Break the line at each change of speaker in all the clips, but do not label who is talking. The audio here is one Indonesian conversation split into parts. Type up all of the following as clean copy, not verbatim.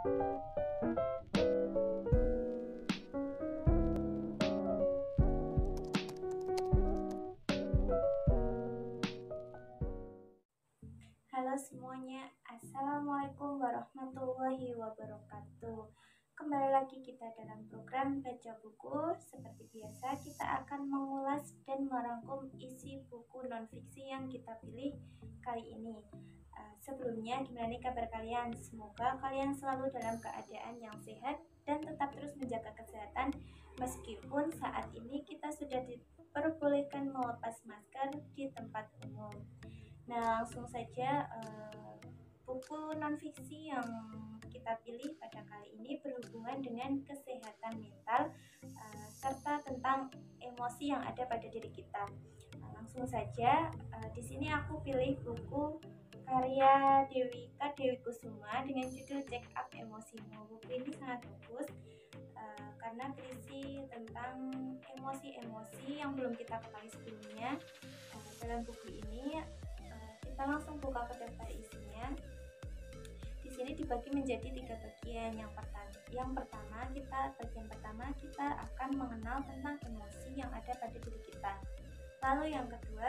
Halo semuanya, Assalamualaikum warahmatullahi wabarakatuh. Kembali lagi kita dalam program Baca Buku. Seperti biasa, kita akan mengulas dan merangkum isi buku non-fiksi yang kita pilih kali ini. Sebelumnya, gimana nih kabar kalian? Semoga kalian selalu dalam keadaan yang sehat dan tetap terus menjaga kesehatan meskipun saat ini kita sudah diperbolehkan melepas masker di tempat umum. Nah, langsung saja buku non-fiksi yang kita pilih pada kali ini berhubungan dengan kesehatan mental serta tentang emosi yang ada pada diri kita. Langsung saja, di sini aku pilih buku karya Dewi Kusuma dengan judul Check Up Emosimu. Buku ini sangat bagus karena berisi tentang emosi-emosi yang belum kita ketahui sebelumnya. Dalam buku ini kita langsung buka ke daftar isinya. Di sini dibagi menjadi 3 bagian. Yang pertama bagian pertama kita akan mengenal tentang emosi yang ada pada diri kita. Lalu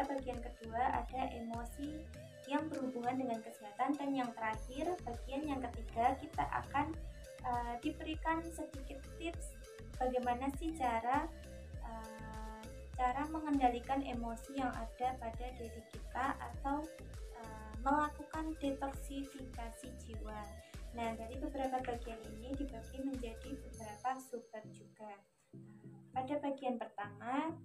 bagian kedua ada emosi yang berhubungan dengan kesehatan, dan yang terakhir bagian yang ketiga kita akan diberikan sedikit tips bagaimana sih cara mengendalikan emosi yang ada pada diri kita atau melakukan detoksifikasi jiwa. Nah, dari beberapa bagian ini dibagi menjadi beberapa subbab juga. Pada bagian pertama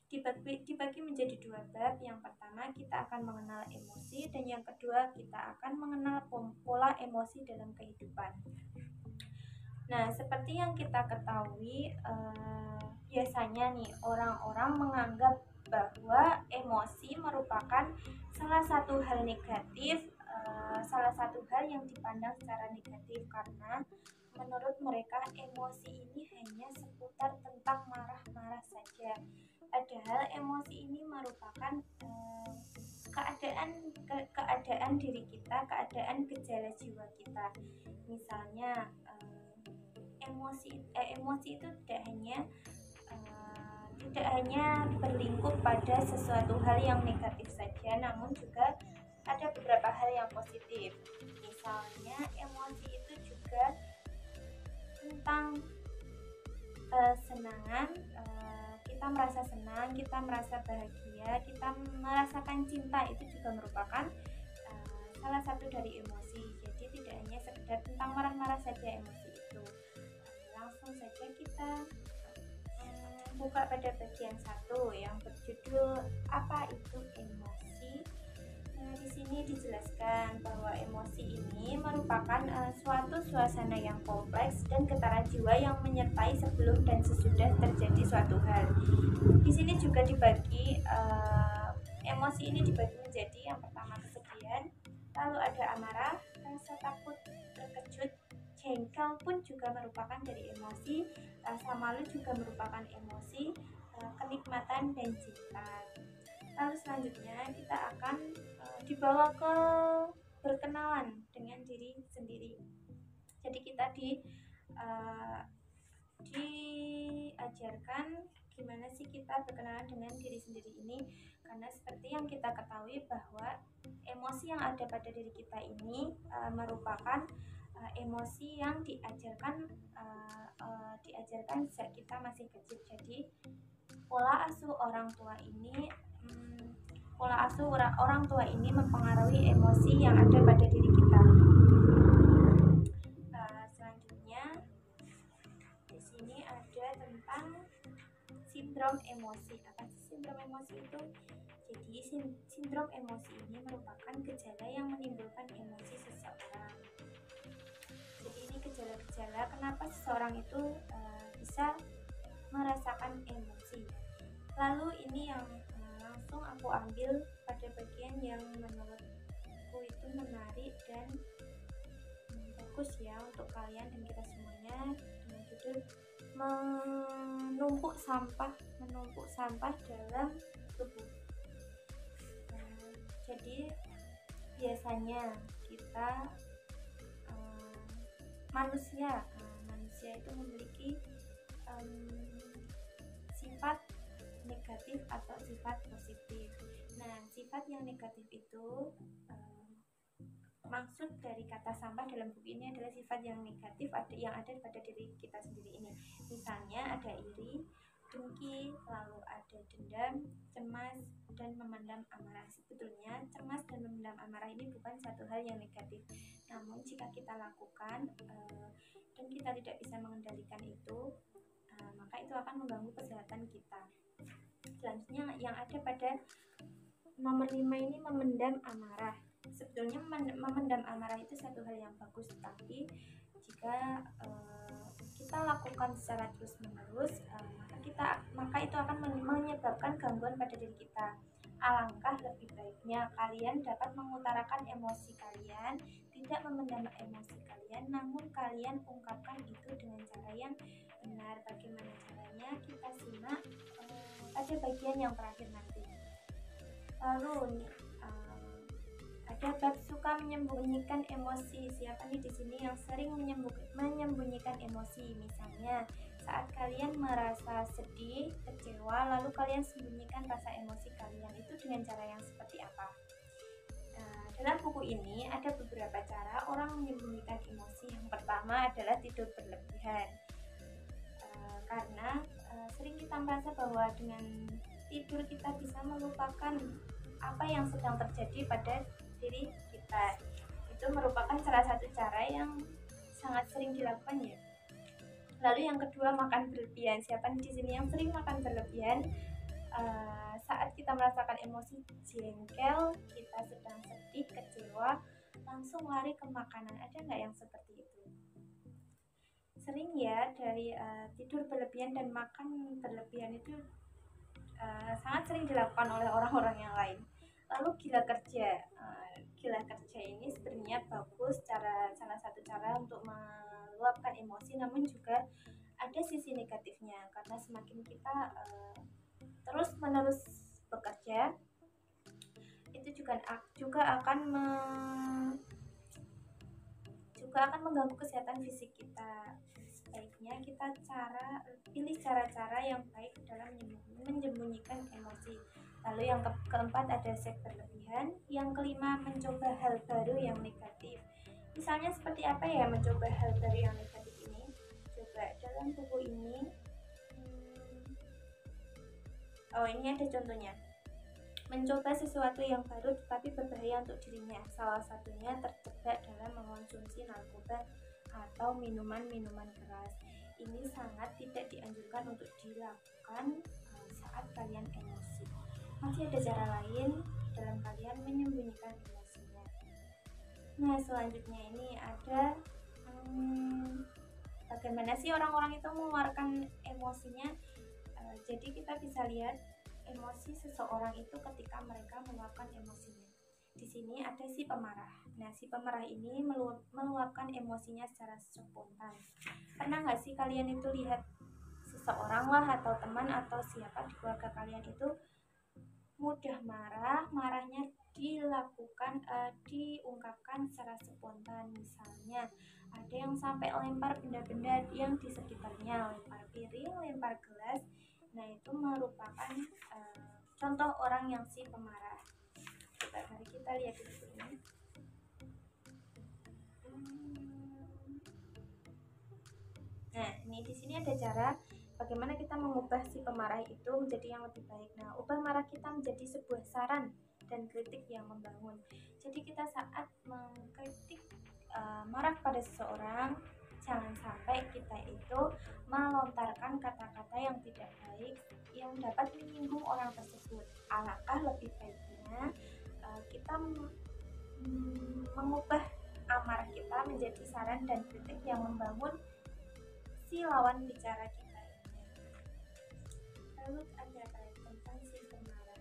dibagi menjadi 2 bab. Yang pertama kita akan mengenal emosi, dan yang kedua kita akan mengenal pola emosi dalam kehidupan. Nah, seperti yang kita ketahui, biasanya nih orang-orang menganggap bahwa emosi merupakan salah satu hal negatif, salah satu hal yang dipandang secara negatif, karena menurut mereka emosi ini hanya seputar tentang marah-marah saja. Padahal emosi ini merupakan keadaan diri kita, keadaan gejala jiwa kita. Misalnya emosi itu tidak hanya berlingkup pada sesuatu hal yang negatif saja, namun juga ada beberapa hal yang positif. Misalnya emosi itu juga tentang kesenangan, kita merasa senang, kita merasa bahagia, kita merasakan cinta, itu juga merupakan salah satu dari emosi. Jadi tidak hanya sekedar tentang marah-marah saja emosi itu. Langsung saja kita buka pada bagian 1 yang berjudul apa itu emosi. Nah, di sini dijelaskan bahwa emosi ini merupakan suatu suasana yang kompleks dan getaran jiwa yang menyertai sebelum dan sesudah terjadi suatu hal. Di sini juga dibagi emosi ini dibagi menjadi yang pertama kesedihan, lalu ada amarah, rasa takut, terkejut, jengkel pun juga merupakan dari emosi, rasa malu juga merupakan emosi, kenikmatan dan cinta. Lalu selanjutnya kita akan dibawa ke berkenalan dengan diri sendiri. Jadi kita diajarkan gimana sih kita berkenalan dengan diri sendiri ini, karena seperti yang kita ketahui bahwa emosi yang ada pada diri kita ini merupakan emosi yang diajarkan sejak kita masih kecil. Jadi pola asuh orang tua ini mempengaruhi emosi yang ada pada diri kita. Selanjutnya di sini ada tentang sindrom emosi. Apa sih sindrom emosi itu? Jadi sindrom emosi ini merupakan gejala yang menimbulkan emosi seseorang. Jadi ini gejala-gejala kenapa seseorang itu bisa merasakan emosi. Lalu ini yang langsung aku ambil pada bagian yang menurutku itu menarik dan bagus ya untuk kalian dan kita semuanya, dengan judul menumpuk sampah dalam tubuh. Jadi biasanya kita manusia itu memiliki sifat negatif atau sifat positif. Nah, sifat yang negatif itu maksud dari kata sampah dalam buku ini adalah sifat yang negatif yang ada pada diri kita sendiri ini. Misalnya ada iri, dengki, lalu ada dendam, cemas, dan memendam amarah. Sebetulnya cemas dan memendam amarah ini bukan satu hal yang negatif. Namun jika kita lakukan dan kita tidak bisa mengendalikan itu, maka itu akan mengganggu kesehatan kita. Selanjutnya yang ada pada nomor 5 ini memendam amarah. Sebetulnya memendam amarah itu satu hal yang bagus, tapi jika kita lakukan secara terus-menerus, maka itu akan menyebabkan gangguan pada diri kita. Alangkah lebih baiknya kalian dapat mengutarakan emosi kalian, tidak memendam emosi kalian, namun kalian ungkapkan itu dengan cara yang benar. Bagaimana caranya? Kita simak pada bagian yang terakhir nanti. Lalu ada bab suka menyembunyikan emosi. Siapa nih di sini yang sering menyembunyikan emosi? Misalnya saat kalian merasa sedih, kecewa, lalu kalian sembunyikan rasa emosi kalian, itu dengan cara yang seperti apa? Dalam buku ini ada beberapa cara orang menyembunyikan emosi. Yang pertama adalah tidur berlebihan. Karena sering kita merasa bahwa dengan tidur kita bisa melupakan apa yang sedang terjadi pada diri kita. Itu merupakan salah satu cara yang sangat sering dilakukan ya. Lalu yang kedua, makan berlebihan. Siapa di sini yang sering makan berlebihan? Saat kita merasakan emosi jengkel, kita sedang sedih, kecewa, langsung lari ke makanan. Ada nggak yang seperti itu? Sering ya, dari tidur berlebihan dan makan berlebihan itu sangat sering dilakukan oleh orang-orang yang lain. Lalu gila kerja. Gila kerja ini sebenarnya bagus, salah satu cara untuk meluapkan emosi, namun juga ada sisi negatifnya karena semakin kita terus-menerus bekerja, itu juga akan mengganggu kesehatan fisik kita. Sebaiknya kita pilih cara-cara yang baik dalam menyembunyikan emosi. Lalu yang keempat ada seks berlebihan. Yang kelima, mencoba hal baru yang negatif. Misalnya seperti apa ya mencoba hal baru yang negatif ini? Coba dalam buku ini. Ini ada contohnya. Mencoba sesuatu yang baru tetapi berbahaya untuk dirinya. Salah satunya terjebak dalam mengonsumsi narkoba atau minuman-minuman keras. Ini sangat tidak dianjurkan untuk dilakukan saat kalian emosi. Masih ada cara lain dalam kalian menyembunyikan emosinya. Nah, selanjutnya ini ada bagaimana sih orang-orang itu mengeluarkan emosinya. Jadi kita bisa lihat emosi seseorang itu ketika mereka meluapkan emosinya. Di sini ada si pemarah. Nah, si pemarah ini meluapkan emosinya secara spontan. Pernah nggak sih kalian itu lihat seseorang lah atau teman atau siapa di keluarga kalian itu mudah marahnya diungkapkan secara spontan. Misalnya ada yang sampai lempar benda-benda yang di sekitarnya, lempar piring, lempar gelas. Nah, itu merupakan contoh orang yang si pemarah. Coba mari kita lihat di sini. Nah, ini di sini ada cara bagaimana kita mengubah si pemarah itu menjadi yang lebih baik. Nah, ubah marah kita menjadi sebuah saran dan kritik yang membangun. Jadi kita saat mengkritik marah pada seseorang, jangan sampai kita itu melontarkan kata-kata yang tidak baik yang dapat menyinggung orang tersebut. Alangkah lebih baiknya kita mengubah amarah kita menjadi saran dan kritik yang membangun si lawan bicara kita. Lalu ada tentang si pemarah.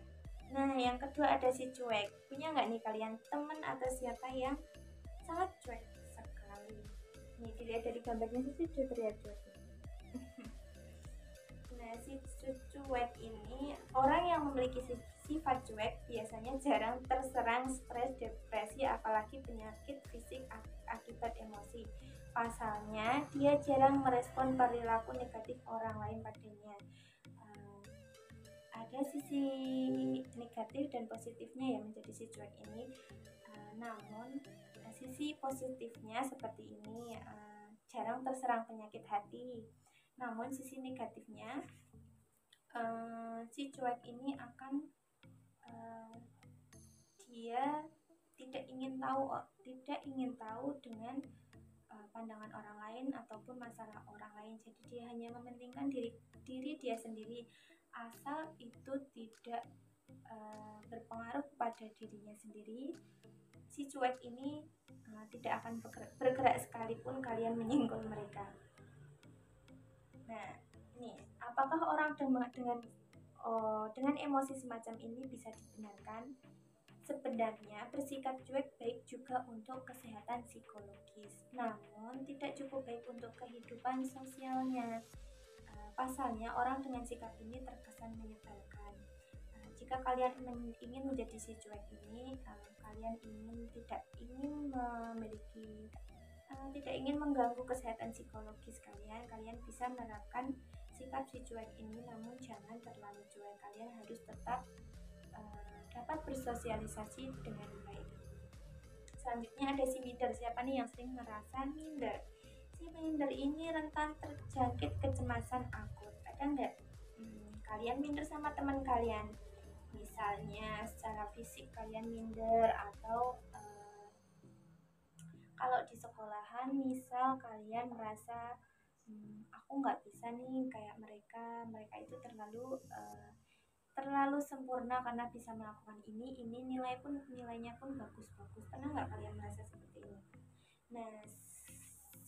Nah, yang kedua ada si cuek. Punya nggak nih kalian teman atau siapa yang sangat cuek sekali? Nih dilihat dari gambarnya itu sudah terlihat cuek. Nah, si cuek ini orang yang memiliki sifat cuek biasanya jarang terserang stres, depresi, apalagi penyakit fisik akibat emosi. Pasalnya, dia jarang merespon perilaku negatif orang lain padanya. Ada sisi negatif dan positifnya ya menjadi si cuek ini. Namun sisi positifnya seperti ini, jarang terserang penyakit hati. Namun sisi negatifnya, si cuek ini akan dia tidak ingin tahu dengan pandangan orang lain ataupun masalah orang lain. Jadi dia hanya mementingkan diri dia sendiri, asal itu tidak berpengaruh pada dirinya sendiri. Si cuek ini tidak akan bergerak sekalipun kalian menyinggung mereka. Nah, ini apakah orang dengan emosi semacam ini bisa dibenarkan? Sebenarnya bersikap cuek baik juga untuk kesehatan psikologis, namun tidak cukup baik untuk kehidupan sosialnya. Pasalnya orang dengan sikap ini terkesan menyebalkan. Jika kalian ingin menjadi si cuek ini, kalian tidak ingin mengganggu kesehatan psikologis kalian bisa menerapkan sikap si cuek ini, namun jangan terlalu cuek. Kalian harus tetap dapat bersosialisasi dengan baik. Selanjutnya ada si minder. Siapa nih yang sering merasa minder? Si minder ini rentan terjangkit kecemasan akut. Ada nggak kalian minder sama teman kalian? Misalnya secara fisik kalian minder, atau kalau di sekolahan misal kalian merasa aku nggak bisa nih kayak mereka itu terlalu sempurna karena bisa melakukan ini nilainya pun bagus. Pernah nggak kalian merasa seperti ini? Nah,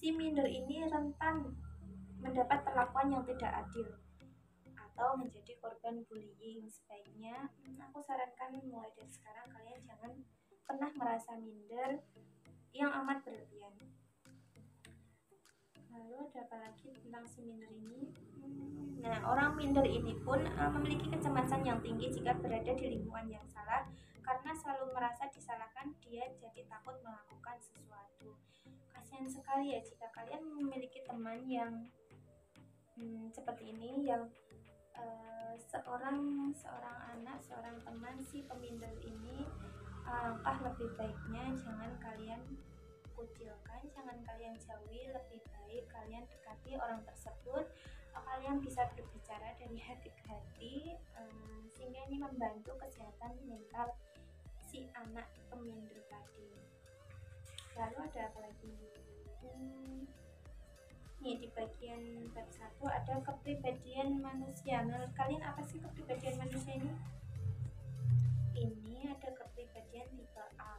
si minder ini rentan mendapat perlakuan yang tidak adil atau menjadi korban bullying. Sebaiknya aku sarankan mulai dari sekarang kalian jangan pernah merasa minder yang amat berlebihan. Lalu ada apa lagi tentang si minder ini? Nah, orang minder ini pun memiliki kecemasan yang tinggi jika berada di lingkungan yang salah, karena selalu merasa disalahkan. Dia jadi takut melakukan sesuatu. Kasihan sekali ya jika kalian memiliki teman yang seperti ini, yang seorang teman si peminder ini. Alangkah lebih baiknya jangan kalian kucilkan, jangan kalian jauhi. Lebih baik kalian dekati orang tersebut. Kalian bisa berbicara dari hati ke hati, sehingga ini membantu kesehatan mental si anak peminder tadi. Lalu ada apa lagi? Nih di bagian bab 1 ada kepribadian manusia. Menurut kalian apa sih kepribadian manusia ini? Ini ada kepribadian tipe A.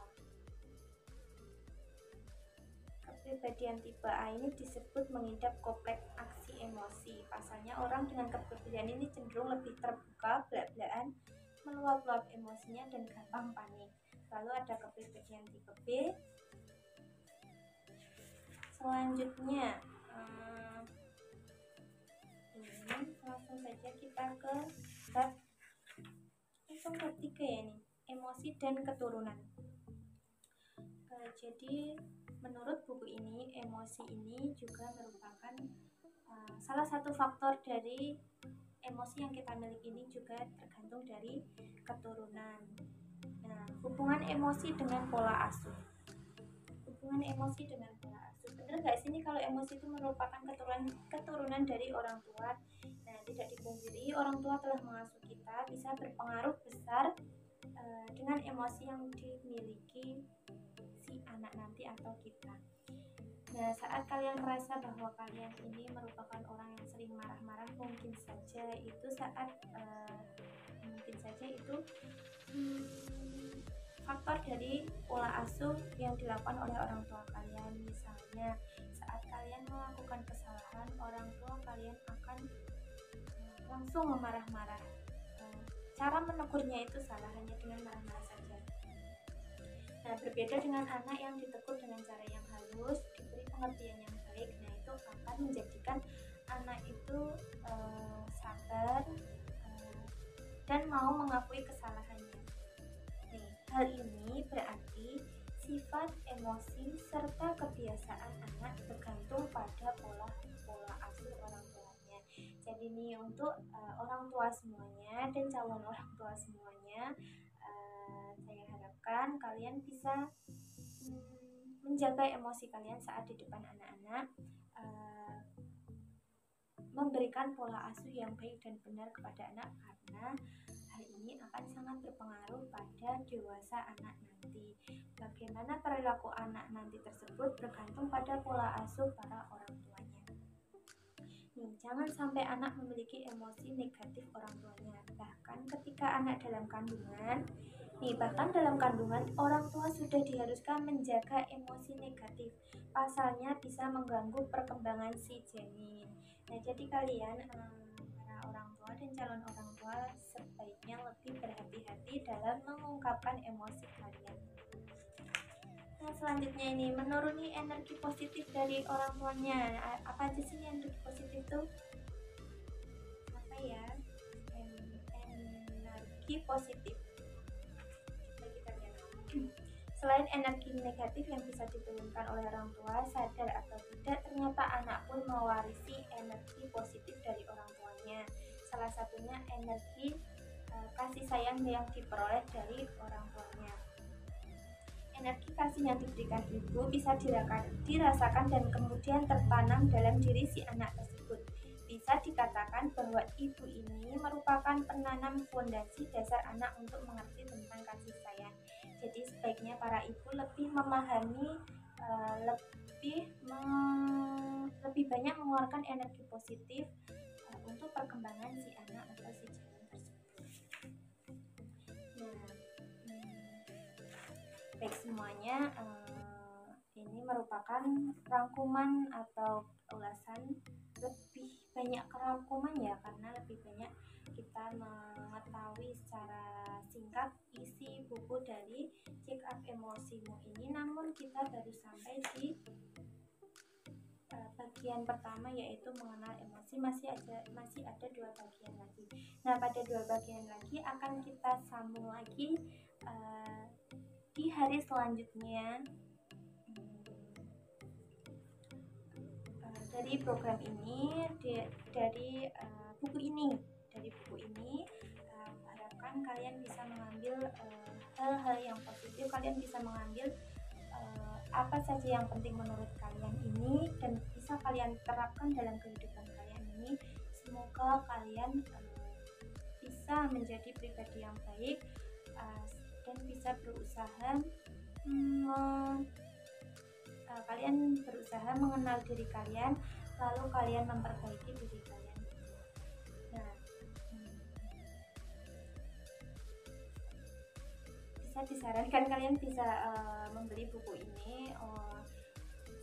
Kepribadian tipe A ini disebut mengidap kompleks aksi emosi. Pasalnya orang dengan kepribadian ini cenderung lebih terbuka, belak-belakan, meluap-luap emosinya dan gampang panik. Lalu ada kepribadian tipe B. Selanjutnya ini langsung saja kita ke bab 3 ya nih, emosi dan keturunan. Jadi menurut buku ini, emosi ini juga merupakan salah satu faktor dari emosi yang kita miliki ini juga tergantung dari keturunan. Nah, hubungan emosi dengan pola asuh. Benar nggak sih ini kalau emosi itu merupakan keturunan dari orang tua? Nah, tidak dipungkiri orang tua telah mengasuh kita bisa berpengaruh besar dengan emosi yang dimiliki si anak nanti atau kita. Nah, saat kalian merasa bahwa kalian ini merupakan orang yang sering marah-marah, mungkin saja itu faktor dari pola asuh yang dilakukan oleh orang tua kalian. Misalnya saat kalian melakukan kesalahan, orang tua kalian akan langsung memarah-marah. Cara menegurnya itu salah, hanya dengan marah-marah saja. Nah, berbeda dengan anak yang ditegur dengan cara yang halus, diberi pengertian yang baik. Nah, itu akan menjadikan anak itu sabar dan mau mengakui kesalahannya. Nih, hal ini berarti sifat, emosi, serta kebiasaan anak bergantung pada pola asuh orang tuanya. Jadi nih untuk orang tua semuanya dan calon orang tua semuanya, saya harapkan kalian bisa menjaga emosi kalian saat di depan anak-anak, memberikan pola asuh yang baik dan benar kepada anak, karena hal ini akan sangat berpengaruh pada dewasa anak nanti. Bagaimana perilaku anak nanti tersebut bergantung pada pola asuh para orang tuanya. Nih, jangan sampai anak memiliki emosi negatif orang tuanya. Bahkan ketika anak dalam kandungan, orang tua sudah diharuskan menjaga emosi negatif. Pasalnya bisa mengganggu perkembangan si janin. Nah, jadi kalian para orang tua dan calon orang tua sebaiknya lebih berhati-hati dalam mengungkapkan emosi kalian. Nah, selanjutnya ini menuruni energi positif dari orang tuanya. Apa aja sih energi positif tuh? Apa ya? Energi positif. Selain energi negatif yang bisa diturunkan oleh orang tua, sadar atau tidak, ternyata anak pun mewarisi energi positif dari orang tuanya. Salah satunya energi kasih sayang yang diperoleh dari orang tuanya. Energi kasih yang diberikan ibu bisa dirasakan dan kemudian tertanam dalam diri si anak tersebut. Bisa dikatakan bahwa ibu ini merupakan penanam fondasi dasar anak untuk mengerti tentang kasih sayang. Jadi sebaiknya para ibu lebih memahami, lebih banyak mengeluarkan energi positif untuk perkembangan si anak atau si janin tersebut. Nah, baik semuanya, ini merupakan rangkuman atau ulasan, lebih banyak kerangkuman ya, karena lebih banyak kita mengetahui secara singkat isi buku dari Check Up Emosimu ini. Namun kita baru sampai di bagian pertama, yaitu mengenal emosi. Masih ada 2 bagian lagi. Nah, pada 2 bagian lagi akan kita sambung lagi di hari selanjutnya dari program ini, dari buku ini. Harapkan kalian bisa mengambil hal-hal yang positif. Kalian bisa mengambil apa saja yang penting menurut kalian ini dan bisa kalian terapkan dalam kehidupan kalian ini. Semoga kalian bisa menjadi pribadi yang baik dan bisa berusaha kalian berusaha mengenal diri kalian, lalu kalian memperbaiki diri kalian. Nah, bisa disarankan kalian bisa membeli buku ini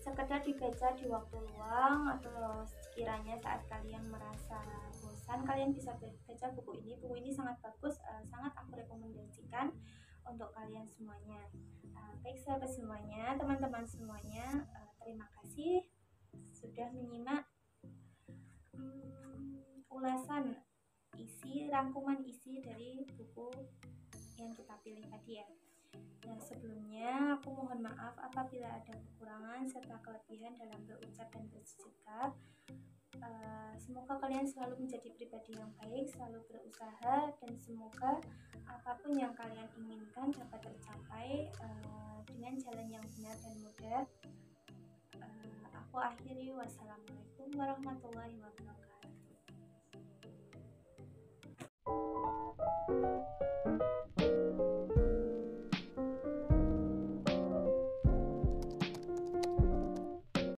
sekedar dibaca di waktu luang, atau sekiranya saat kalian merasa bosan, kalian bisa baca buku ini. Buku ini sangat bagus, sangat aku rekomendasikan untuk kalian semuanya. Baik sahabat semuanya, teman-teman semuanya, terima kasih sudah menyimak rangkuman isi dari buku yang kita pilih tadi ya. Nah, sebelumnya aku mohon maaf apabila ada kekurangan serta kelebihan dalam berucap dan bersikap. Semoga kalian selalu menjadi pribadi yang baik, selalu berusaha, dan semoga apapun yang kalian inginkan dapat tercapai dengan jalan yang benar dan mudah. Aku akhiri, wassalamualaikum warahmatullahi wabarakatuh.